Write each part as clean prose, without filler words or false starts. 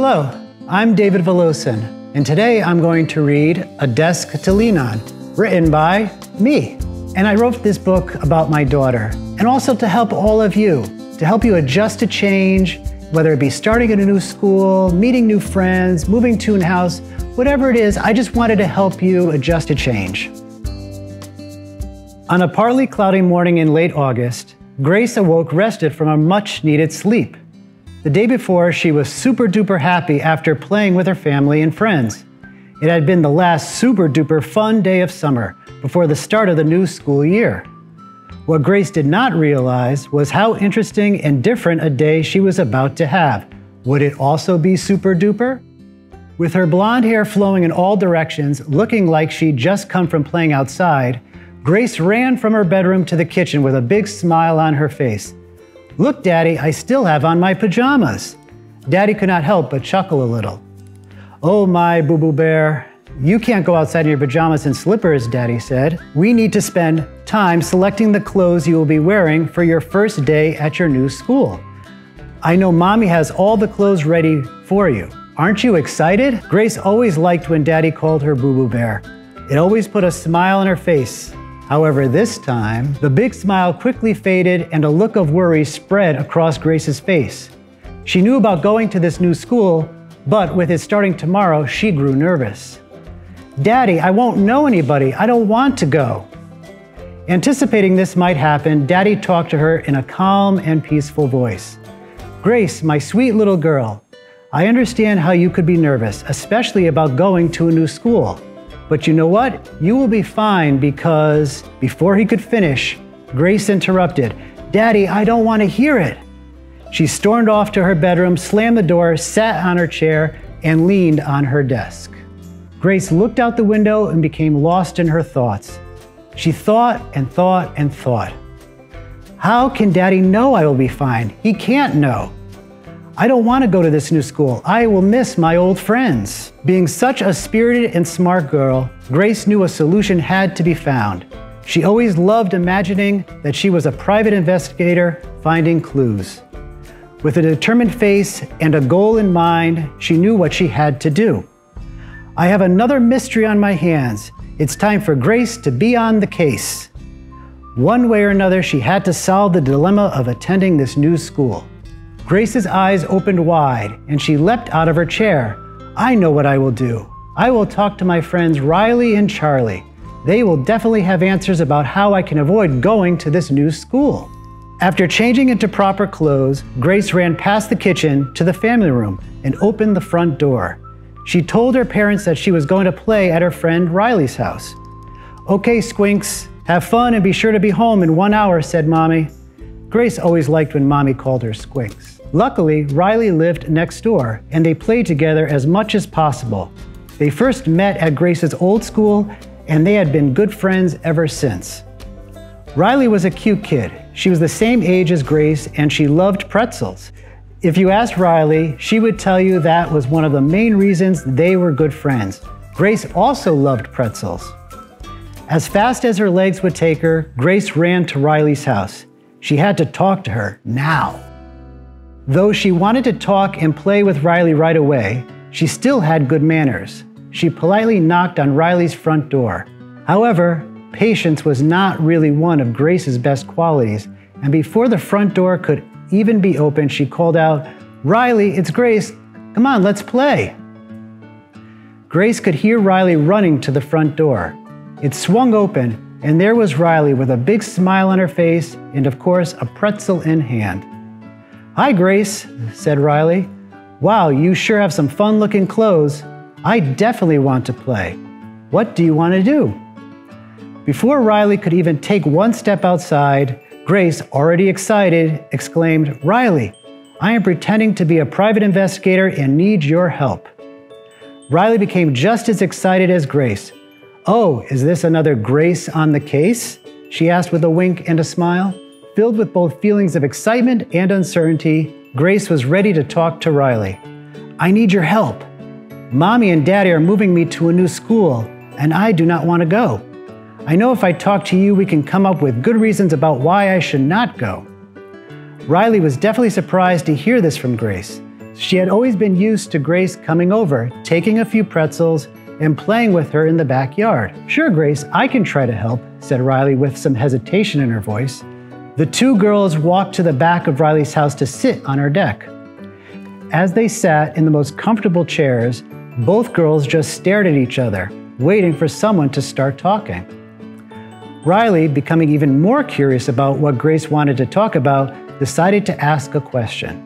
Hello, I'm David Valovcin, and today I'm going to read A Desk to Lean On, written by me. And I wrote this book about my daughter, and also to help all of you, to help you adjust to change, whether it be starting at a new school, meeting new friends, moving to a house, whatever it is, I just wanted to help you adjust to change. On a partly cloudy morning in late August, Grace awoke rested from a much-needed sleep. The day before, she was super-duper happy after playing with her family and friends. It had been the last super-duper fun day of summer before the start of the new school year. What Grace did not realize was how interesting and different a day she was about to have. Would it also be super-duper? With her blonde hair flowing in all directions, looking like she'd just come from playing outside, Grace ran from her bedroom to the kitchen with a big smile on her face. "Look, Daddy, I still have on my pajamas." Daddy could not help but chuckle a little. "Oh my boo-boo bear, you can't go outside in your pajamas and slippers," Daddy said. "We need to spend time selecting the clothes you will be wearing for your first day at your new school. I know Mommy has all the clothes ready for you. Aren't you excited?" Grace always liked when Daddy called her boo-boo bear. It always put a smile on her face. However, this time, the big smile quickly faded and a look of worry spread across Grace's face. She knew about going to this new school, but with it starting tomorrow, she grew nervous. "Daddy, I won't know anybody. I don't want to go." Anticipating this might happen, Daddy talked to her in a calm and peaceful voice. "Grace, my sweet little girl, I understand how you could be nervous, especially about going to a new school. But you know what? You will be fine because..." Before he could finish, Grace interrupted. "Daddy, I don't want to hear it." She stormed off to her bedroom, slammed the door, sat on her chair, and leaned on her desk. Grace looked out the window and became lost in her thoughts. She thought and thought and thought. "How can Daddy know I will be fine? He can't know. I don't want to go to this new school. I will miss my old friends." Being such a spirited and smart girl, Grace knew a solution had to be found. She always loved imagining that she was a private investigator finding clues. With a determined face and a goal in mind, she knew what she had to do. "I have another mystery on my hands. It's time for Grace to be on the case." One way or another, she had to solve the dilemma of attending this new school. Grace's eyes opened wide, and she leapt out of her chair. "I know what I will do. I will talk to my friends Riley and Charlie. They will definitely have answers about how I can avoid going to this new school." After changing into proper clothes, Grace ran past the kitchen to the family room and opened the front door. She told her parents that she was going to play at her friend Riley's house. "Okay, Squinks, have fun and be sure to be home in 1 hour," said Mommy. Grace always liked when Mommy called her Squinks. Luckily, Riley lived next door, and they played together as much as possible. They first met at Grace's old school, and they had been good friends ever since. Riley was a cute kid. She was the same age as Grace, and she loved pretzels. If you asked Riley, she would tell you that was one of the main reasons they were good friends. Grace also loved pretzels. As fast as her legs would take her, Grace ran to Riley's house. She had to talk to her now. Though she wanted to talk and play with Riley right away, she still had good manners. She politely knocked on Riley's front door. However, patience was not really one of Grace's best qualities, and before the front door could even be opened, she called out, "Riley, it's Grace. Come on, let's play." Grace could hear Riley running to the front door. It swung open, and there was Riley with a big smile on her face and, of course, a pretzel in hand. "Hi, Grace," said Riley. "Wow, you sure have some fun-looking clothes. I definitely want to play. What do you want to do?" Before Riley could even take one step outside, Grace, already excited, exclaimed, "Riley, I am pretending to be a private investigator and need your help." Riley became just as excited as Grace. "Oh, is this another Grace on the case?" she asked with a wink and a smile. Filled with both feelings of excitement and uncertainty, Grace was ready to talk to Riley. "I need your help. Mommy and Daddy are moving me to a new school, and I do not want to go. I know if I talk to you, we can come up with good reasons about why I should not go." Riley was definitely surprised to hear this from Grace. She had always been used to Grace coming over, taking a few pretzels, and playing with her in the backyard. "Sure, Grace, I can try to help," said Riley with some hesitation in her voice. The two girls walked to the back of Riley's house to sit on her deck. As they sat in the most comfortable chairs, both girls just stared at each other, waiting for someone to start talking. Riley, becoming even more curious about what Grace wanted to talk about, decided to ask a question.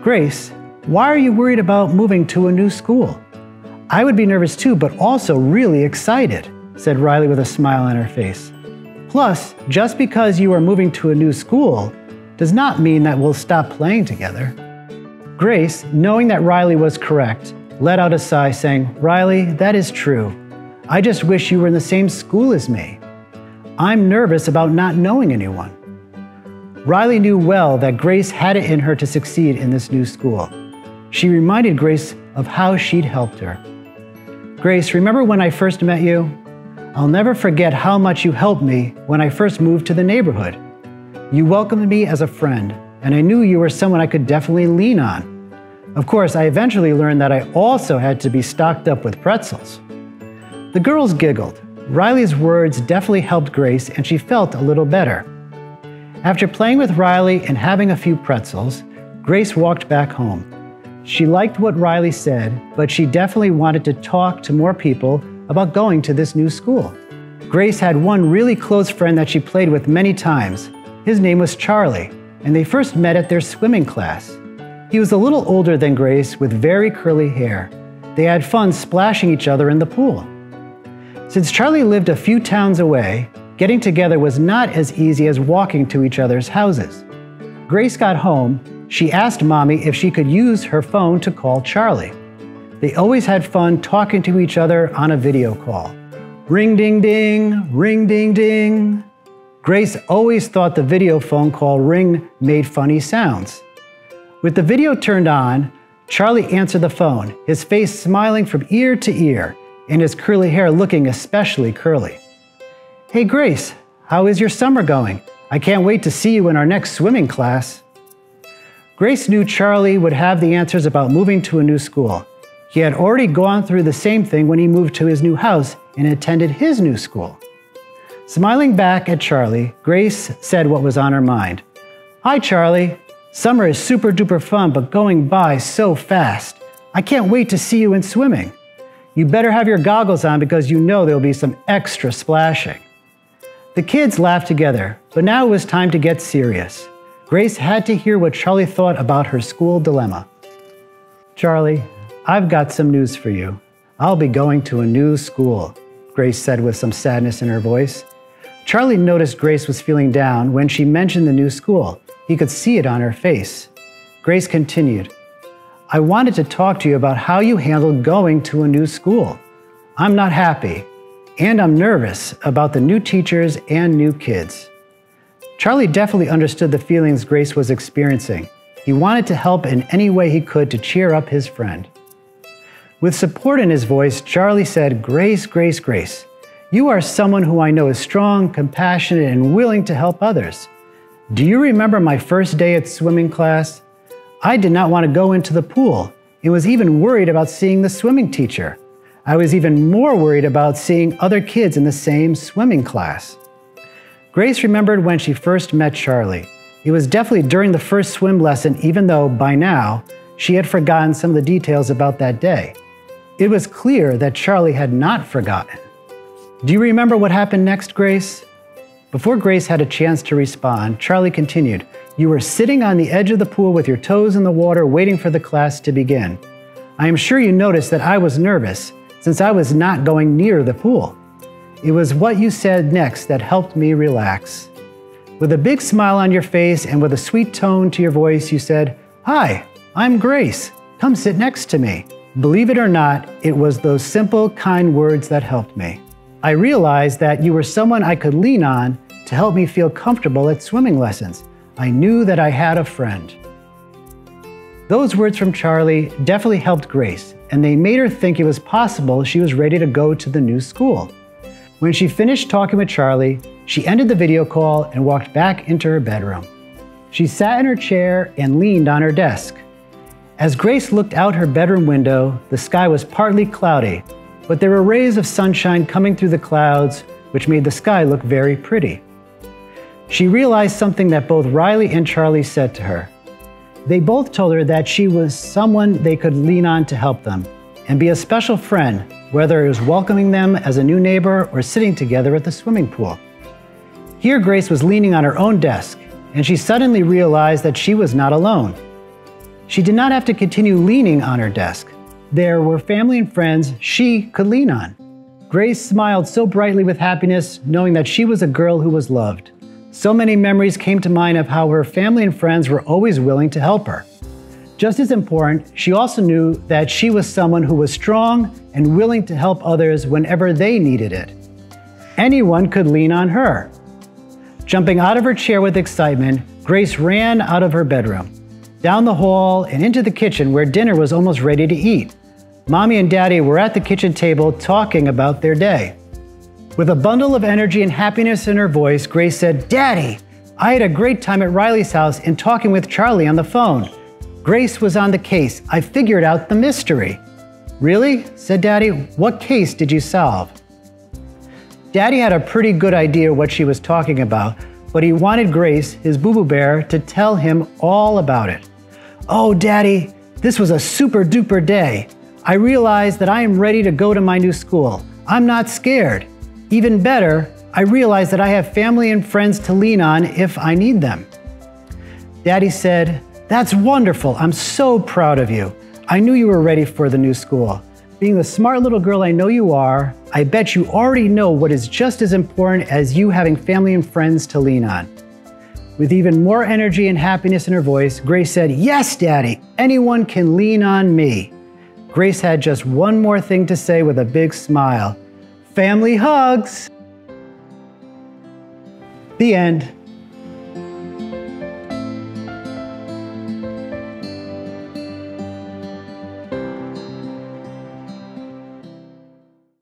"Grace, why are you worried about moving to a new school?" "I would be nervous too, but also really excited," said Riley with a smile on her face. "Plus, just because you are moving to a new school does not mean that we'll stop playing together." Grace, knowing that Riley was correct, let out a sigh saying, "Riley, that is true. I just wish you were in the same school as me. I'm nervous about not knowing anyone." Riley knew well that Grace had it in her to succeed in this new school. She reminded Grace of how she'd helped her. "Grace, remember when I first met you? I'll never forget how much you helped me when I first moved to the neighborhood. You welcomed me as a friend, and I knew you were someone I could definitely lean on. Of course, I eventually learned that I also had to be stocked up with pretzels." The girls giggled. Riley's words definitely helped Grace, and she felt a little better. After playing with Riley and having a few pretzels, Grace walked back home. She liked what Riley said, but she definitely wanted to talk to more people about going to this new school. Grace had one really close friend that she played with many times. His name was Charlie, and they first met at their swimming class. He was a little older than Grace with very curly hair. They had fun splashing each other in the pool. Since Charlie lived a few towns away, getting together was not as easy as walking to each other's houses. Grace got home. She asked Mommy if she could use her phone to call Charlie. They always had fun talking to each other on a video call. Ring ding ding, ring ding ding. Grace always thought the video phone call ring made funny sounds. With the video turned on, Charlie answered the phone, his face smiling from ear to ear, and his curly hair looking especially curly. "Hey Grace, how is your summer going? I can't wait to see you in our next swimming class." Grace knew Charlie would have the answers about moving to a new school. He had already gone through the same thing when he moved to his new house and attended his new school. Smiling back at Charlie, Grace said what was on her mind. "Hi Charlie, summer is super duper fun but going by so fast. I can't wait to see you in swimming. You better have your goggles on because you know there'll be some extra splashing." The kids laughed together, but now it was time to get serious. Grace had to hear what Charlie thought about her school dilemma. "Charlie, I've got some news for you. I'll be going to a new school," Grace said with some sadness in her voice. Charlie noticed Grace was feeling down when she mentioned the new school. He could see it on her face. Grace continued, "I wanted to talk to you about how you handled going to a new school. I'm not happy, and I'm nervous about the new teachers and new kids." Charlie definitely understood the feelings Grace was experiencing. He wanted to help in any way he could to cheer up his friend. With support in his voice, Charlie said, "Grace, Grace, Grace, you are someone who I know is strong, compassionate, and willing to help others. Do you remember my first day at swimming class? I did not want to go into the pool and was even worried about seeing the swimming teacher. I was even more worried about seeing other kids in the same swimming class." Grace remembered when she first met Charlie. It was definitely during the first swim lesson, even though by now she had forgotten some of the details about that day. It was clear that Charlie had not forgotten. "Do you remember what happened next, Grace?" Before Grace had a chance to respond, Charlie continued, "You were sitting on the edge of the pool with your toes in the water waiting for the class to begin. I am sure you noticed that I was nervous since I was not going near the pool. It was what you said next that helped me relax. With a big smile on your face and with a sweet tone to your voice, you said, 'Hi, I'm Grace. Come sit next to me.' Believe it or not, it was those simple, kind words that helped me. I realized that you were someone I could lean on to help me feel comfortable at swimming lessons. I knew that I had a friend." Those words from Charlie definitely helped Grace, and they made her think it was possible she was ready to go to the new school. When she finished talking with Charlie, she ended the video call and walked back into her bedroom. She sat in her chair and leaned on her desk. As Grace looked out her bedroom window, the sky was partly cloudy, but there were rays of sunshine coming through the clouds, which made the sky look very pretty. She realized something that both Riley and Charlie said to her. They both told her that she was someone they could lean on to help them and be a special friend, whether it was welcoming them as a new neighbor or sitting together at the swimming pool. Here Grace was leaning on her own desk, and she suddenly realized that she was not alone. She did not have to continue leaning on her desk. There were family and friends she could lean on. Grace smiled so brightly with happiness, knowing that she was a girl who was loved. So many memories came to mind of how her family and friends were always willing to help her. Just as important, she also knew that she was someone who was strong and willing to help others whenever they needed it. Anyone could lean on her. Jumping out of her chair with excitement, Grace ran out of her bedroom, down the hall and into the kitchen where dinner was almost ready to eat. Mommy and Daddy were at the kitchen table talking about their day. With a bundle of energy and happiness in her voice, Grace said, "Daddy, I had a great time at Riley's house and talking with Charlie on the phone. Grace was on the case. I figured out the mystery." "Really?" said Daddy. "What case did you solve?" Daddy had a pretty good idea what she was talking about, but he wanted Grace, his boo-boo bear, to tell him all about it. "Oh, Daddy, this was a super duper day. I realized that I am ready to go to my new school. I'm not scared. Even better, I realized that I have family and friends to lean on if I need them." Daddy said, "That's wonderful. I'm so proud of you. I knew you were ready for the new school. Being the smart little girl I know you are, I bet you already know what is just as important as you having family and friends to lean on." With even more energy and happiness in her voice, Grace said, "Yes, Daddy, anyone can lean on me." Grace had just one more thing to say with a big smile. Family hugs! The end.